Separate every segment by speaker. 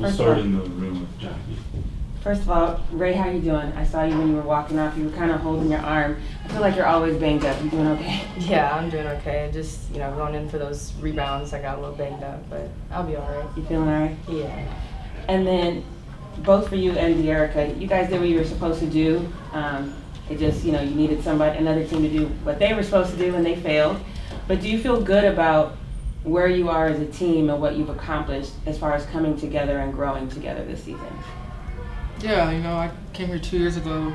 Speaker 1: We'll start in the room with Jackie.
Speaker 2: First of all, Rae, how you doing? I saw you when you were walking off. You were kind of holding your arm. I feel like you're always banged up. You doing okay?
Speaker 3: Yeah, I'm doing okay. Just, going in for those rebounds, I got a little banged up, but I'll be all right.
Speaker 2: You feeling all right?
Speaker 3: Yeah.
Speaker 2: And then, both for you and Dearica, you guys did what you were supposed to do. It just, you needed another team to do what they were supposed to do, and they failed. But do you feel good about where you are as a team and what you've accomplished as far as coming together and growing together this season?
Speaker 4: Yeah, I came here 2 years ago,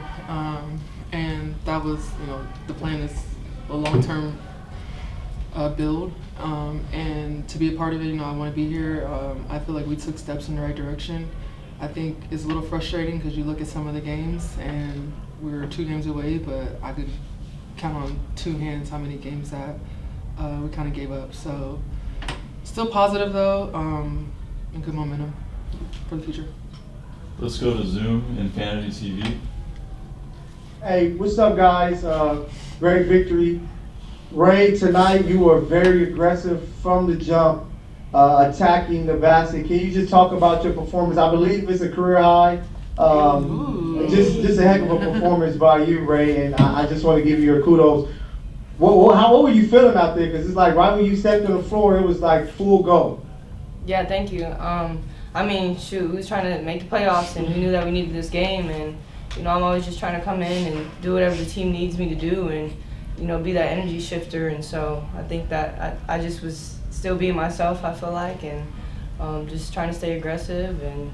Speaker 4: and that was, the plan is a long-term build, and to be a part of it, I want to be here. I feel like we took steps in the right direction. I think it's a little frustrating because you look at some of the games, and we were 2 games away, but I could count on 2 hands how many games that we kind of gave up. So still positive, though, and good momentum for the future.
Speaker 1: Let's go to Zoom and Fantasy TV.
Speaker 5: Hey, what's up, guys? Great victory. Rae, tonight you were very aggressive from the jump, attacking the basket. Can you just talk about your performance? I believe it's a career high. Just a heck of a performance by you, Rae, and I just want to give you your kudos. What were you feeling out there? Because it's like right when you stepped on the floor, it was like full go.
Speaker 3: Yeah, thank you. We was trying to make the playoffs, and we knew that we needed this game, and, I'm always just trying to come in and do whatever the team needs me to do and, be that energy shifter. And so I think that I just was still being myself, I feel like, and just trying to stay aggressive. And,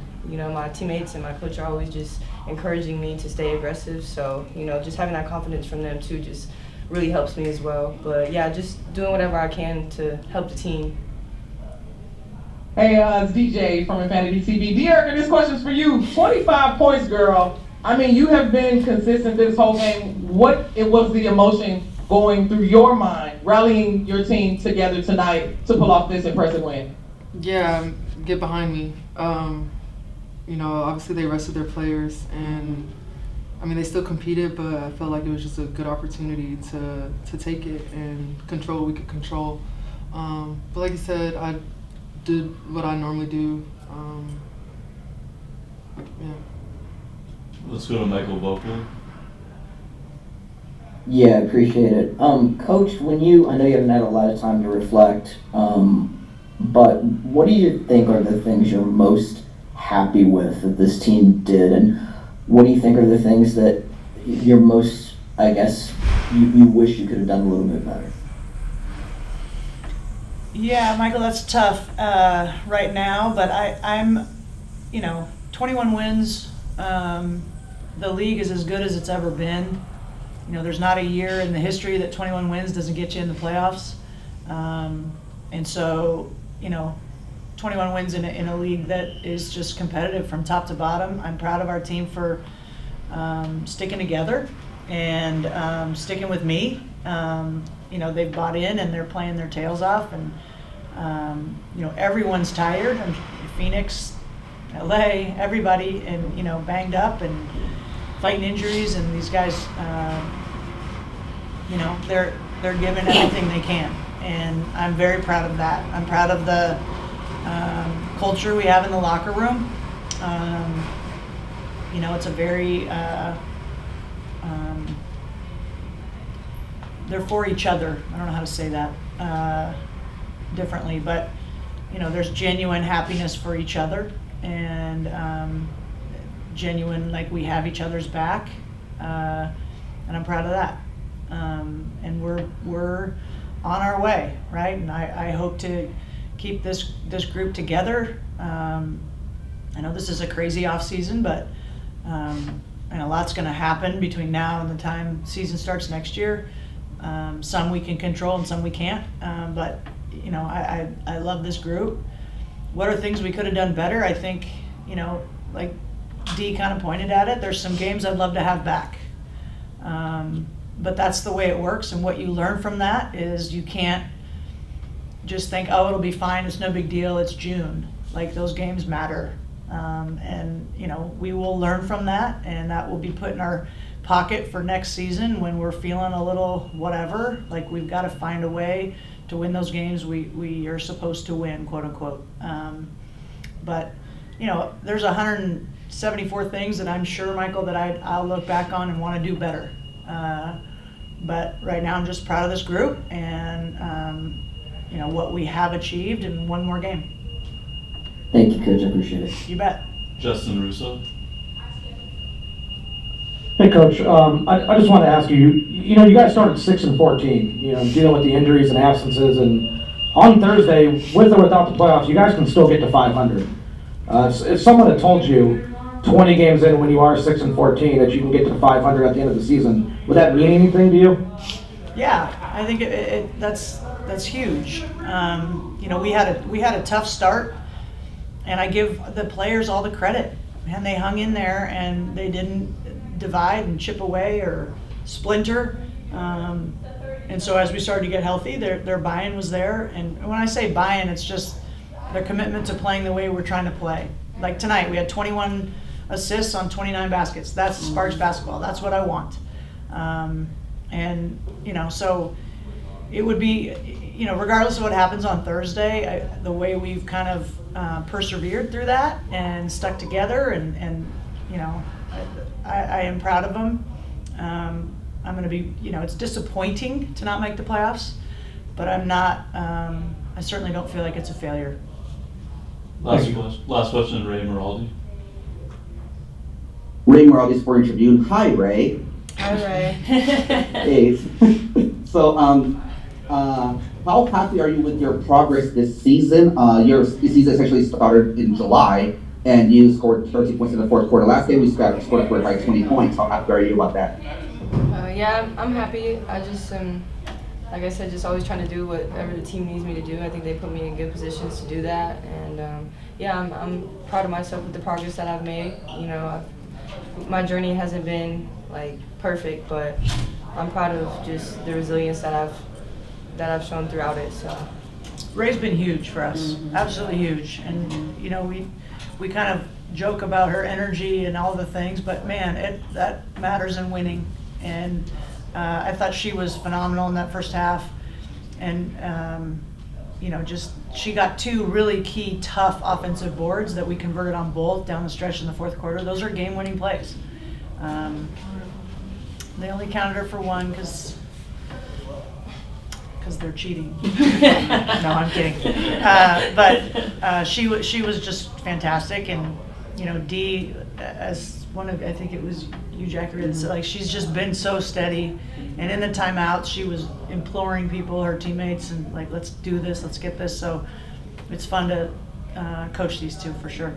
Speaker 3: my teammates and my coach are always just encouraging me to stay aggressive. So, just having that confidence from them, too, just really helps me as well. But, yeah, just doing whatever I can to help the team.
Speaker 6: Hey, it's DJ from Infinity TV. Dearica, this question's for you. 25 points, girl. You have been consistent this whole game. What was the emotion going through your mind, rallying your team together tonight to pull off this impressive win?
Speaker 4: Yeah, get behind me. Obviously they rested their players, and they still competed, but I felt like it was just a good opportunity to take it and control what we could control. But like you said, I did what I normally do. Yeah.
Speaker 1: Let's go to Michael Vocal.
Speaker 7: Yeah, appreciate it. Coach, I know you haven't had a lot of time to reflect, but what do you think are the things you're most happy with that this team did, and what do you think are the things that you're most, you wish you could have done a little bit better?
Speaker 8: Yeah, Michael, that's tough right now, but I'm 21 wins. The league is as good as it's ever been. There's not a year in the history that 21 wins doesn't get you in the playoffs. And so, 21 wins in a league that is just competitive from top to bottom. I'm proud of our team for sticking together and sticking with me. They've bought in and they're playing their tails off, and everyone's tired. Phoenix, LA, everybody, and banged up and fighting injuries, and these guys, they're giving everything they can, and I'm very proud of that. I'm proud of the culture we have in the locker room. It's a very they're for each other. I don't know how to say that differently, but there's genuine happiness for each other, and genuine, like we have each other's back, and I'm proud of that. And we're on our way, right? And I hope to keep this group together. I know this is a crazy off season, but and a lot's going to happen between now and the time season starts next year. Some we can control and some we can't. But I love this group. What are things we could have done better? I think, like Dee kind of pointed at it, there's some games I'd love to have back. But that's the way it works, and what you learn from that is you can't just think, oh, it'll be fine, it's no big deal, it's June. Like, those games matter. And we will learn from that, and that will be put in our pocket for next season when we're feeling a little whatever. Like, we've got to find a way to win those games we are supposed to win, quote unquote. But there's 174 things that I'm sure, Michael, that I'll look back on and want to do better. But right now I'm just proud of this group and, what we have achieved in one more game.
Speaker 7: Thank you, Coach. I appreciate it.
Speaker 8: You bet.
Speaker 1: Justin Russo.
Speaker 9: Hey, Coach. I just want to ask you. You guys started 6-14. Dealing with the injuries and absences, and on Thursday, with or without the playoffs, you guys can still get to 500. If someone had told you 20 games in when you are 6-14 that you can get to 500 at the end of the season, would that mean anything to you?
Speaker 8: Yeah, I think that's huge. We had a tough start, and I give the players all the credit. Man, they hung in there and they didn't divide and chip away or splinter. And so as we started to get healthy, their buy-in was there. And when I say buy-in, it's just their commitment to playing the way we're trying to play. Like tonight, we had 21 assists on 29 baskets. That's Sparks basketball. That's what I want. So it would be, regardless of what happens on Thursday, the way we've kind of persevered through that and stuck together, and I am proud of them. I'm going to be, it's disappointing to not make the playoffs, but I'm not, I certainly don't feel like it's a failure.
Speaker 1: Last question, Rae Burrell.
Speaker 10: Rae Burrell, Sport Tribune. Hi, Rae.
Speaker 3: Hi, Rae.
Speaker 10: Hey. So, how happy are you with your progress this season? Your season essentially started in July, and you scored 13 points in the fourth quarter. Last game, we scored by 20 points. How happy are you about that?
Speaker 3: Yeah, I'm happy. I just like I said, just always trying to do whatever the team needs me to do. I think they put me in good positions to do that, and I'm proud of myself with the progress that I've made. My journey hasn't been like perfect, but I'm proud of just the resilience that I've shown throughout it. So
Speaker 8: Rae's been huge for us, absolutely huge, and we kind of joke about her energy and all the things, but man, that matters in winning. And I thought she was phenomenal in that first half, and she got two really key tough offensive boards that we converted on both down the stretch in the fourth quarter. Those are game-winning plays. They only counted her for one because they're cheating. No, I'm kidding. But she was just fantastic, and Dee, as one of, I think it was you, Jackie, like she's just been so steady. And in the timeouts, she was imploring people, her teammates, and like, let's do this, let's get this. So it's fun to coach these two for sure.